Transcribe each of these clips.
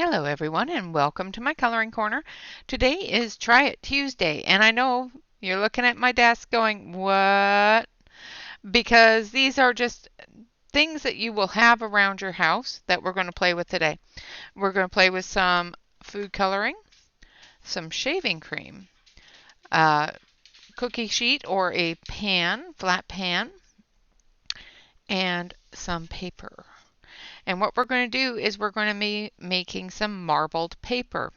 Hello everyone and welcome to my coloring corner. Today is Try It Tuesday and I know you're looking at my desk going, what? Because these are just things that you will have around your house that we're going to play with today. We're going to play with some food coloring, some shaving cream, a cookie sheet or a pan, flat pan, and some paper. And what we're going to do is we're going to be making some marbled paper.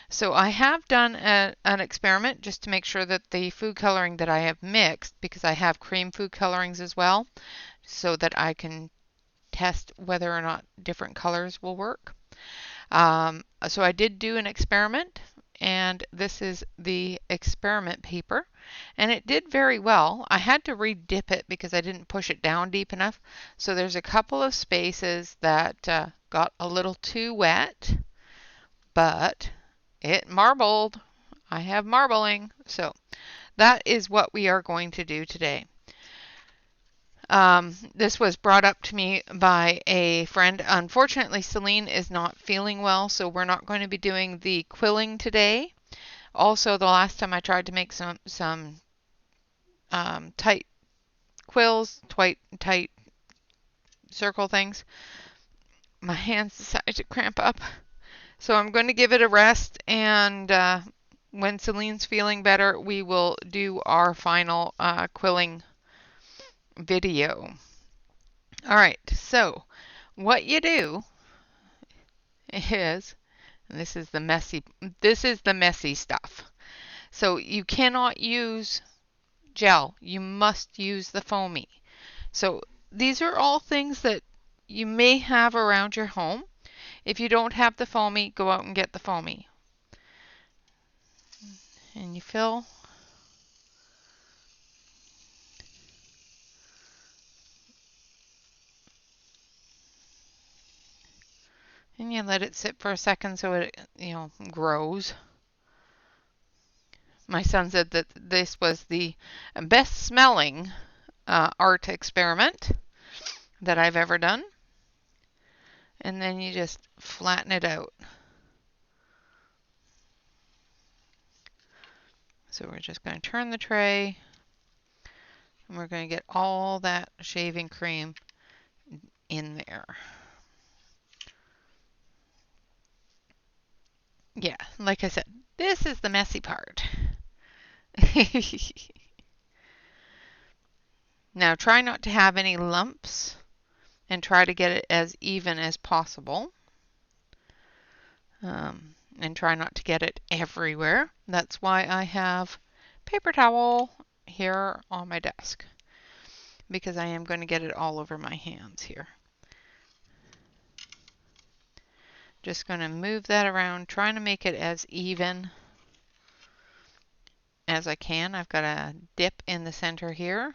So I have done an experiment just to make sure that the food coloring that I have mixed, because I have cream food colorings as well, so that I can test whether or not different colors will work. So I did do an experiment, and this is the experiment paper, and it did very well. I had to re-dip it because I didn't push it down deep enough. So there's a couple of spaces that got a little too wet, but it marbled. I have marbling. So that is what we are going to do today. This was brought up to me by a friend. Unfortunately, Celine is not feeling well, so we're not going to be doing the quilling today. Also, the last time I tried to make some tight quills, tight circle things, my hands decided to cramp up. So I'm going to give it a rest, and when Celine's feeling better, we will do our final quilling video. All right, so what you do is, and this is the messy stuff. So you cannot use gel. You must use the foamy. So these are all things that you may have around your home. If you don't have the foamy, go out and get the foamy. And you fill. And you let it sit for a second so it, grows. My son said that this was the best smelling art experiment that I've ever done. And then you just flatten it out. So we're just going to turn the tray, and we're going to get all that shaving cream in there. Yeah, like I said, this is the messy part. Now try not to have any lumps and try to get it as even as possible. And try not to get it everywhere. That's why I have paper towel here on my desk, because I am going to get it all over my hands here. Just going to move that around, trying to make it as even as I can. I've got a dip in the center here.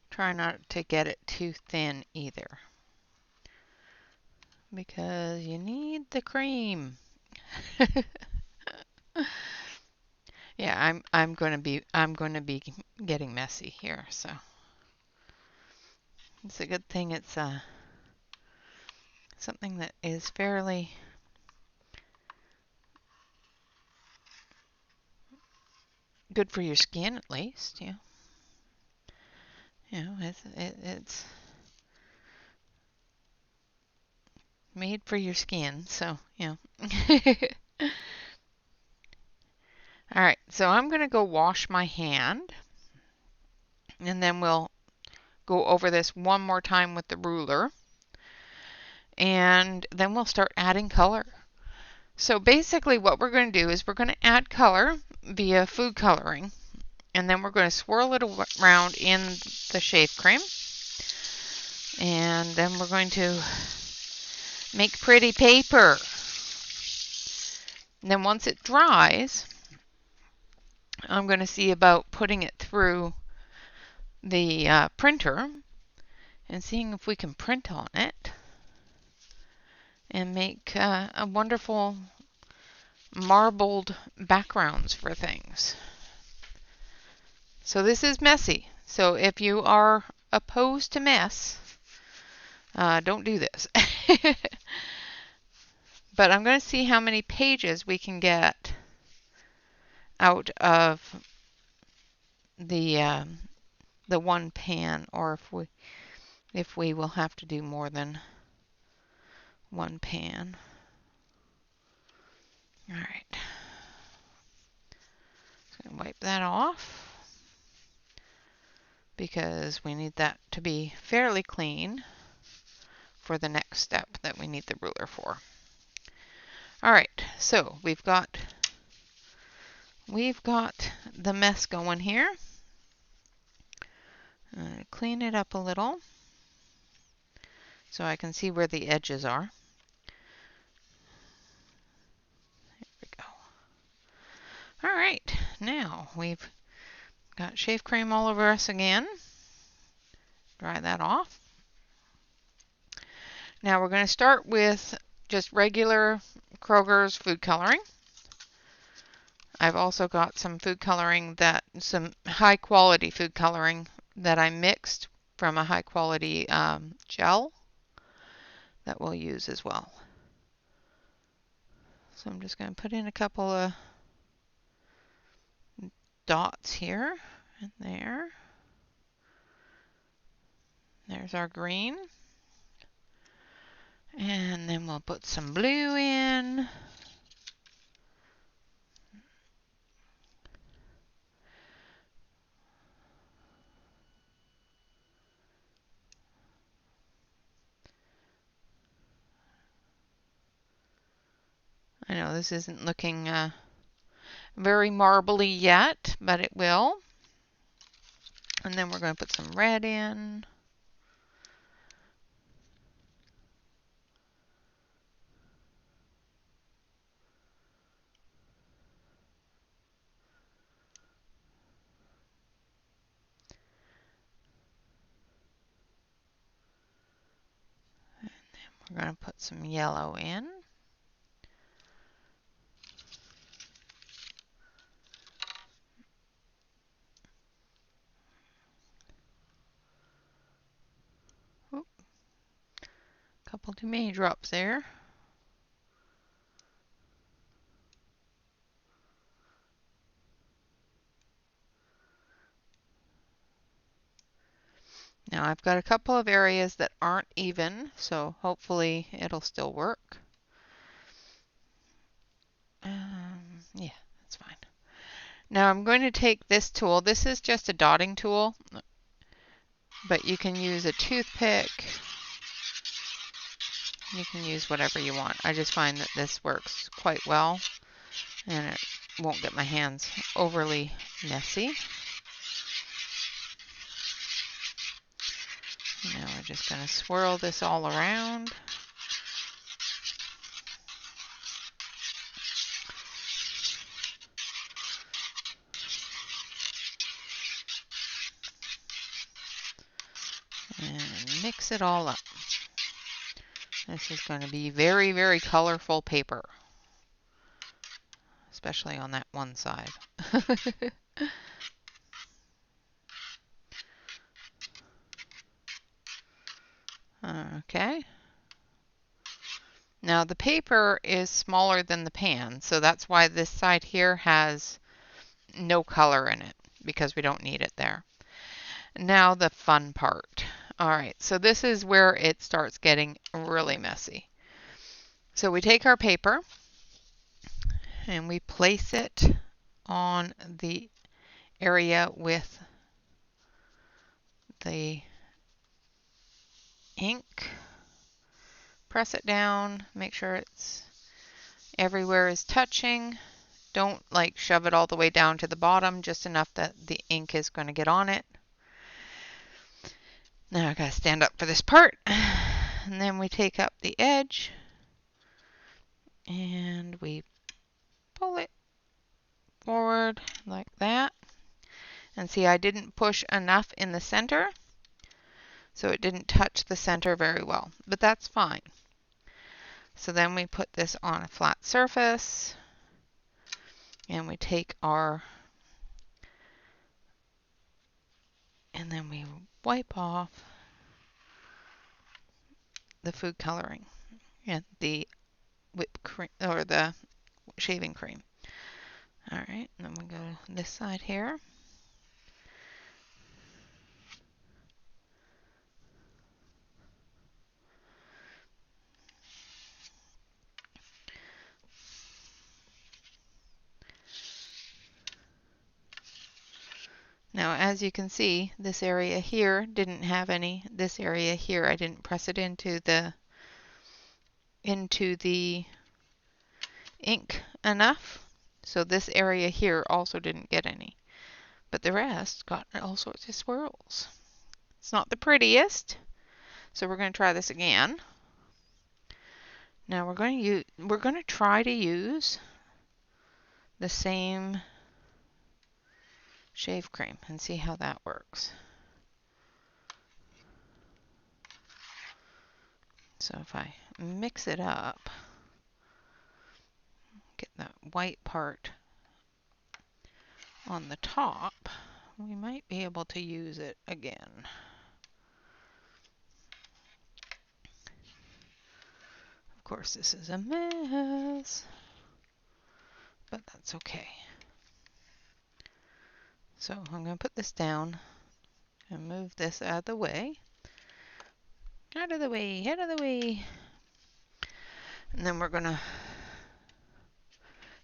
Try not to get it too thin either, because you need the cream. Yeah, I'm going to be getting messy here, so it's a good thing it's something that is fairly good for your skin, at least. Yeah, it's made for your skin, so yeah. All right, so I'm going to go wash my hand, and then we'll go over this one more time with the ruler, and then we'll start adding color. So basically what we're going to do is we're going to add color via food coloring, and then we're going to swirl it around in the shave cream, and then we're going to make pretty paper. And then once it dries, I'm going to see about putting it through the printer and seeing if we can print on it and make a wonderful marbled backgrounds for things. So this is messy. So if you are opposed to mess, don't do this. But I'm going to see how many pages we can get out of the one pan, or if we will have to do more than one pan. All right. So I'm going to wipe that off because we need that to be fairly clean for the next step that we need the ruler for. All right, so we've got the mess going here. Clean it up a little so I can see where the edges are. There we go. All right, now we've got shave cream all over us again. Dry that off. Now we're going to start with just regular Kroger's food coloring. I've also got some some high quality food coloring that I mixed from a high quality gel that we'll use as well. So I'm just going to put in a couple of dots here and there. There's our green. And then we'll put some blue in. I know this isn't looking very marbly yet, but it will. And then we're going to put some red in. And then we're going to put some yellow in. Couple too many drops there. Now I've got a couple of areas that aren't even, so hopefully it'll still work. Yeah, that's fine. Now I'm going to take this tool. This is just a dotting tool, but you can use a toothpick. You can use whatever you want. I just find that this works quite well, and it won't get my hands overly messy. Now we're just going to swirl this all around. And mix it all up. This is going to be very, very colorful paper, especially on that one side. Okay. Now the paper is smaller than the pan, so that's why this side here has no color in it, because we don't need it there. Now the fun part. All right, so this is where it starts getting really messy. So we take our paper and we place it on the area with the ink. Press it down, make sure it's everywhere is touching. Don't like shove it all the way down to the bottom, just enough that the ink is going to get on it. Now I gotta stand up for this part. And then we take up the edge and we pull it forward like that. And see, I didn't push enough in the center, so it didn't touch the center very well, but that's fine. So then we put this on a flat surface And we take our, and then we wipe off the food coloring and the whipped cream or the shaving cream. All right, and then we go to this side here. Now, as you can see, this area here didn't have any. This area here, I didn't press it into the ink enough. So this area here also didn't get any. But the rest got all sorts of swirls. It's not the prettiest, so we're going to try this again. Now we're going to try to use the same shave cream and see how that works. So if I mix it up, get that white part on the top, we might be able to use it again. Of course, this is a mess, but that's okay. So I'm going to put this down and move this out of the way. Out of the way, out of the way. And then we're going to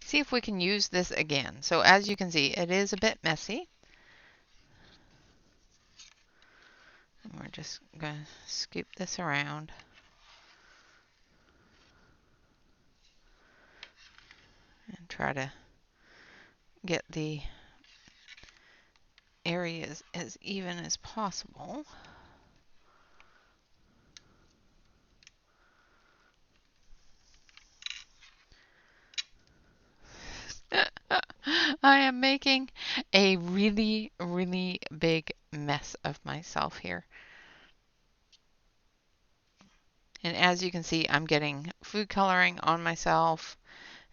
see if we can use this again. So as you can see, it is a bit messy. And we're just going to scoop this around. And try to get the areas as even as possible. I am making a really, really big mess of myself here. And as you can see, I'm getting food coloring on myself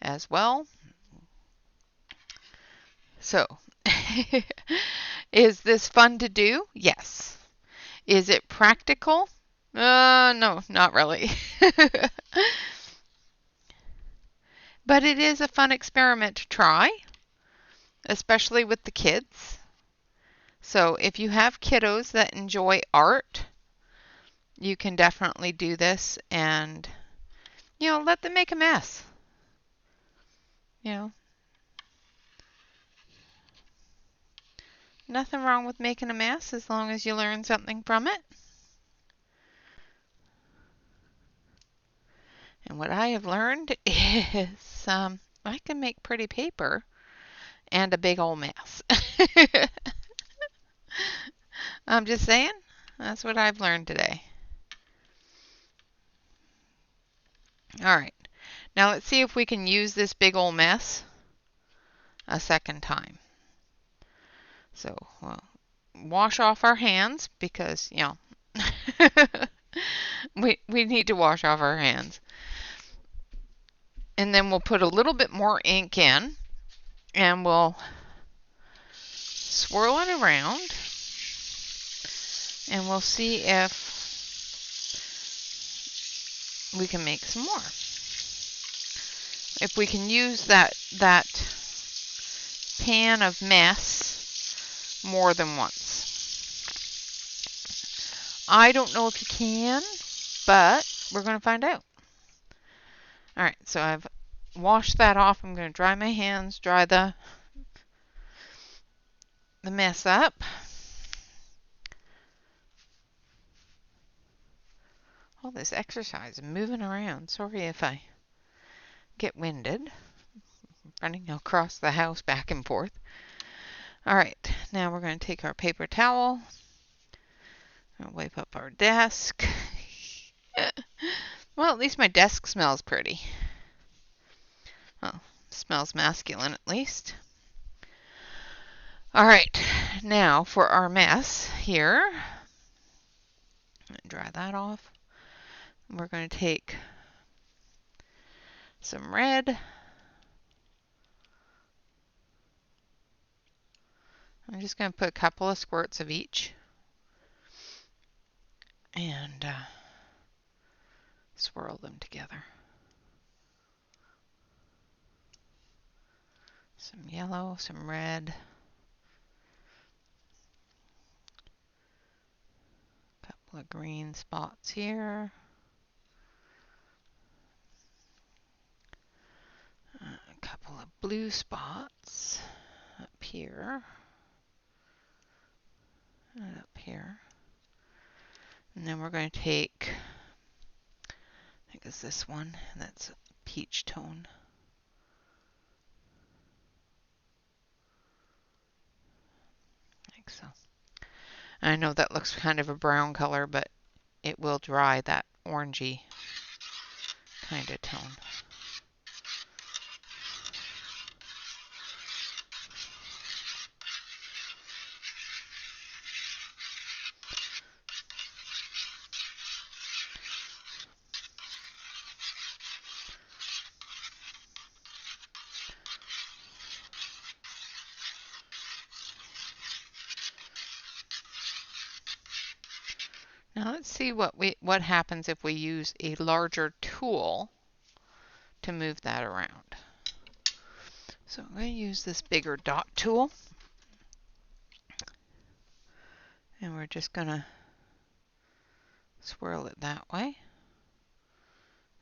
as well. So, is this fun to do? Yes. Is it practical? No, not really. But it is a fun experiment to try, especially with the kids. So if you have kiddos that enjoy art, you can definitely do this and, let them make a mess. Nothing wrong with making a mess as long as you learn something from it. And what I have learned is I can make pretty paper and a big old mess. I'm just saying, that's what I've learned today. All right, now let's see if we can use this big old mess a second time. So we'll wash off our hands because, we need to wash off our hands. And then we'll put a little bit more ink in and we'll swirl it around and we'll see if we can make some more. If we can use that pan of mess more than once. I don't know if you can, but we're going to find out. All right, so I've washed that off. I'm going to dry my hands, dry the mess up. All this exercise and moving around. Sorry if I get winded. Running across the house back and forth. All right, now we're going to take our paper towel and wipe up our desk. Well, at least my desk smells pretty. Well, smells masculine at least. All right, now for our mess here. Dry that off. We're going to take some red. I'm just going to put a couple of squirts of each and swirl them together. Some yellow, some red, a couple of green spots here, a couple of blue spots up here and up here. And then we're going to take, I think it's this one, and that's a peach tone. Like so. I know that looks kind of a brown color, but it will dry that orangey kind of tone. Now let's see what happens if we use a larger tool to move that around. So I'm going to use this bigger dot tool, and we're just going to swirl it that way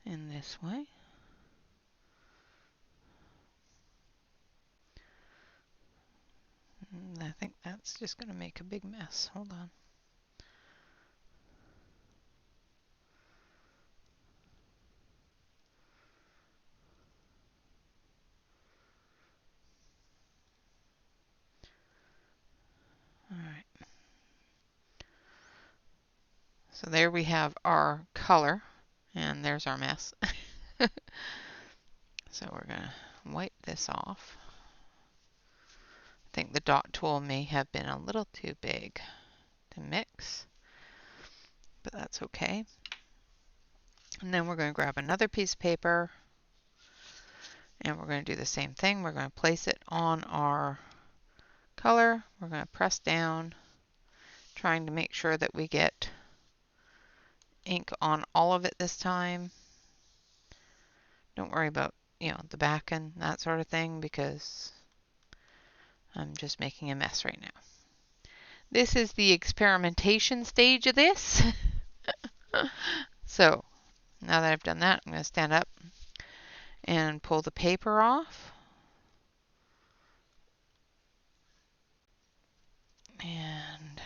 and this way. And I think that's just going to make a big mess. Hold on. All right. So there we have our color, and there's our mess. So we're going to wipe this off. I think the dot tool may have been a little too big to mix, but that's okay. And then we're going to grab another piece of paper, and we're going to do the same thing. We're going to place it on our color. We're going to press down, trying to make sure that we get ink on all of it this time. Don't worry about, the back and that sort of thing, because I'm just making a mess right now. This is the experimentation stage of this. So now that I've done that, I'm going to stand up and pull the paper off. And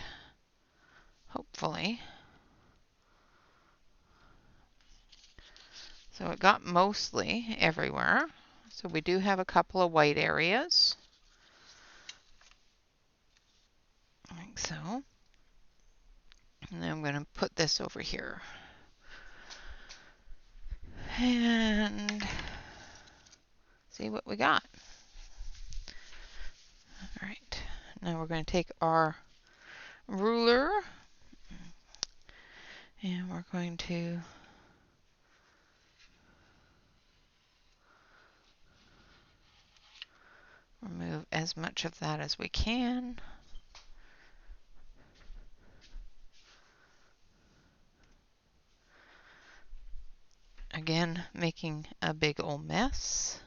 hopefully, so it got mostly everywhere. So we do have a couple of white areas, like so. And then I'm going to put this over here. And see what we got. All right, now we're going to take our ruler and we're going to remove as much of that as we can. Again, making a big old mess.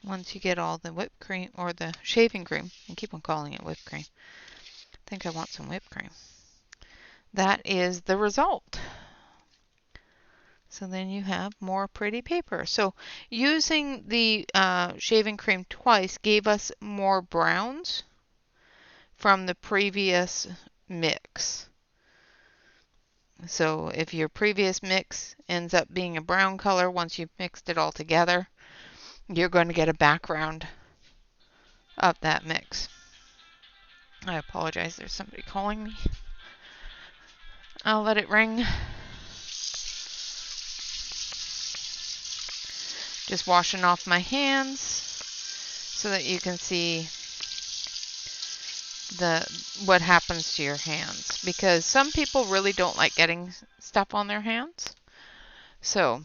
Once you get all the whipped cream, or the shaving cream, I keep on calling it whipped cream. I think I want some whipped cream. That is the result. So then you have more pretty paper. So using the shaving cream twice gave us more browns from the previous mix. So if your previous mix ends up being a brown color, once you've mixed it all together, you're going to get a background of that mix. I apologize, there's somebody calling me. I'll let it ring. Just washing off my hands so that you can see the what happens to your hands, because some people really don't like getting stuff on their hands. So,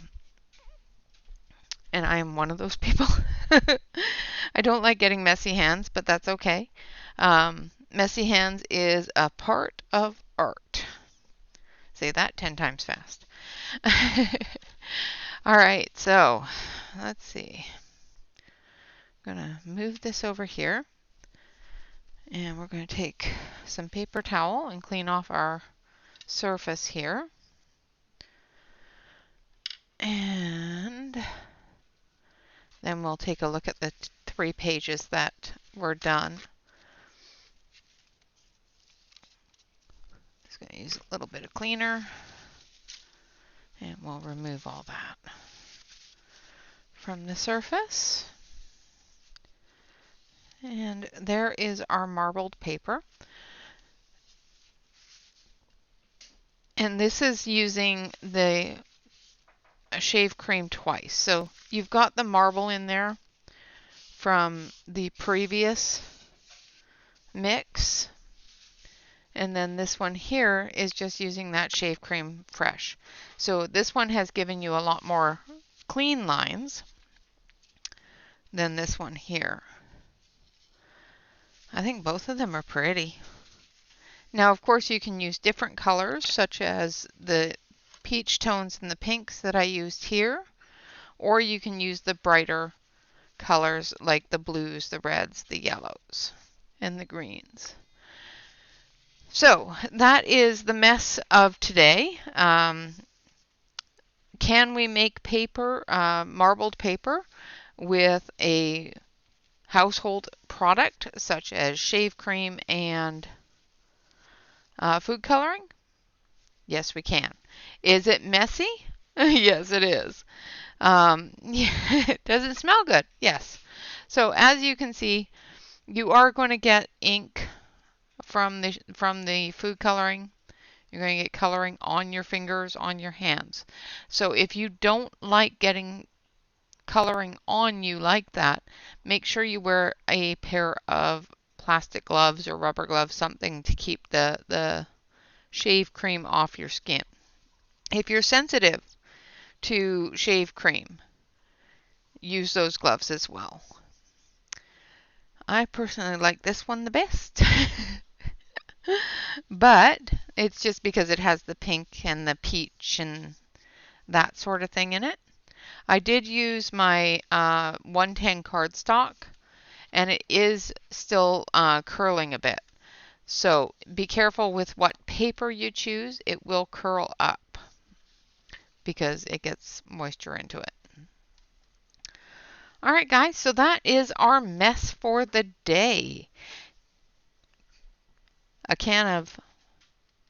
and I am one of those people. I don't like getting messy hands, but that's okay. Messy hands is a part of art. Say that 10 times fast. All right, so let's see. I'm going to move this over here. And we're going to take some paper towel and clean off our surface here. And then we'll take a look at the 3 pages that were done. Just going to use a little bit of cleaner. And we'll remove all that from the surface. And there is our marbled paper. And this is using the shave cream twice. So you've got the marble in there from the previous mix. And then this one here is just using that shave cream fresh. So this one has given you a lot more clean lines than this one here. I think both of them are pretty. Now, of course, you can use different colors, such as the peach tones and the pinks that I used here, or you can use the brighter colors like the blues, the reds, the yellows, and the greens. So that is the mess of today. Can we make paper, marbled paper, with a household product such as shave cream and food coloring? Yes, we can. Is it messy? Yes, it is. Does it smell good? Yes. So as you can see, you are going to get ink from the food coloring. You're going to get coloring on your fingers, on your hands. So if you don't like getting coloring on you like that, make sure you wear a pair of plastic gloves or rubber gloves, something to keep the shave cream off your skin. If you're sensitive to shave cream, use those gloves as well. I personally like this one the best. But it's just because it has the pink and the peach and that sort of thing in it. I did use my 110 cardstock, and it is still curling a bit. So be careful with what paper you choose. It will curl up because it gets moisture into it. All right, guys, so that is our mess for the day. A can of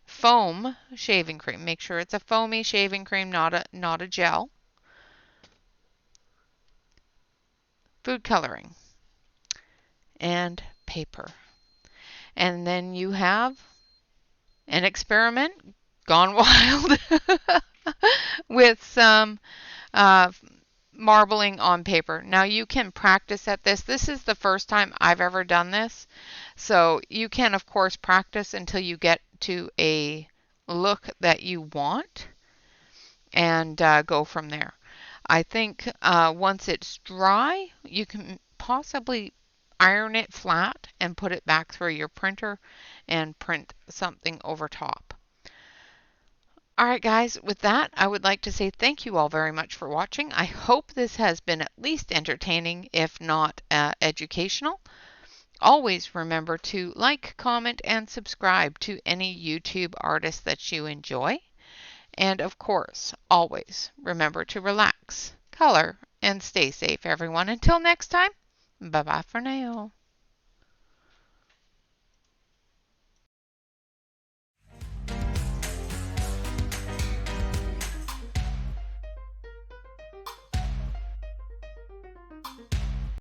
foam shaving cream. Make sure it's a foamy shaving cream, not a gel. Food coloring and paper. And then you have an experiment gone wild with some marbling on paper. Now you can practice at this. This is the first time I've ever done this. So you can, of course, practice until you get to a look that you want and go from there. I think once it's dry, you can possibly iron it flat and put it back through your printer and print something over top. All right, guys, with that, I would like to say thank you all very much for watching. I hope this has been at least entertaining, if not educational. Always remember to like, comment, and subscribe to any YouTube artist that you enjoy. And of course, always remember to relax, color, and stay safe, everyone. Until next time, bye-bye for now.